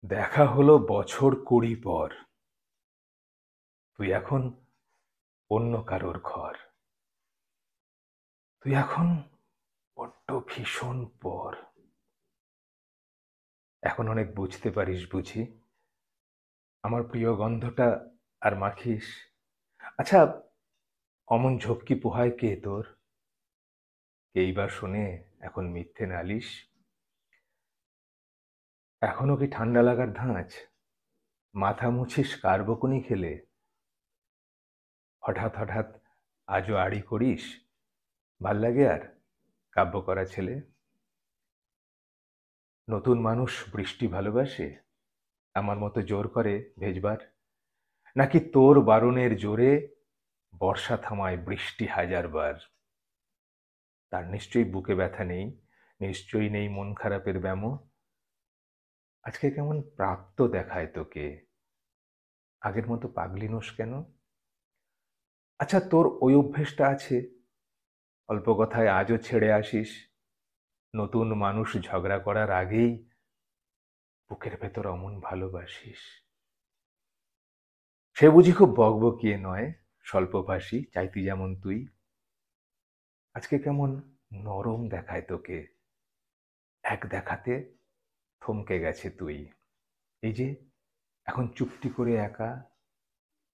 দেখা হলো বছর 20 পর। তুই এখন অন্য কারোর ঘর। তুই এখন বড্ড ভীষণ পর। এখন অনেক বুঝতে পারিস বুঝি, আমার প্রিয় গন্ধটা আর মাখিস। আচ্ছা, অমন ঝক্কি পোহায় কে তোর? কেই বা শোনে এখন মিথ্যে নালিশ? এখনো কি ঠান্ডা লাগার ধাঁচ? মাথা মুছিস কার বকুনি খেলে? হঠাৎ হঠাৎ আজও আড়ি করিস? ভাল লাগে আর কাব্য করা ছেলে? নতুন মানুষ বৃষ্টি ভালোবাসে, আমার মতো জোর করে ভেজবার? নাকি তোর বারণের জোরে বর্ষা থামায় বৃষ্টি হাজারবার? তার নিশ্চয়ই বুকে ব্যথা নেই, নিশ্চয়ই নেই মন খারাপের ব্যামো। আজকে কেমন প্রাপ্ত দেখায় তোকে, আগের মতো পাগলি নোস কেন? আচ্ছা, তোর ওই অভ্যেসটা আছে, অল্প কথায় আজও ছেড়ে আসিস, নতুন মানুষ ঝগড়া করার আগেই বুকের ভেতর অমন ভালোবাসিস। সে বুঝি খুব বকবকিয়ে নয়, স্বল্পভাষী, চাইতি যেমন তুই। আজকে কেমন নরম দেখায় তোকে, এক দেখাতে থমকে গেছে তুই। এই যে এখন চুপটি করে একা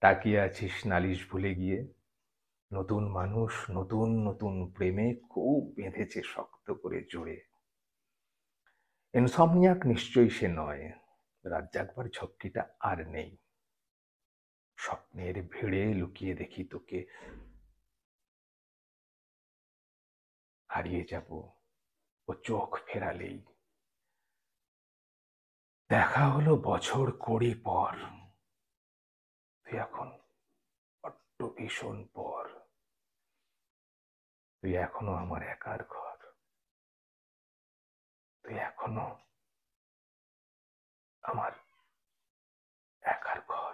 তাকিয়ে আছিস নালিশ ভুলে গিয়ে। নতুন মানুষ, নতুন নতুন প্রেমে খুব বেঁধেছে শক্ত করে জোরে। ইনসমনিয়াক নিশ্চয়ই সে নয়, রাত জাগবার ঝক্কিটা আর নেই। স্বপ্নের ভিড়ে লুকিয়ে দেখি তোকে, হারিয়ে যাব ও চোখ ফেরালেই। দেখা হলো বছর 20 পর। তুই এখন বড্ড ভীষণ পর। তুই এখনো আমার একার ঘর। তুই এখনো আমার একার ঘর।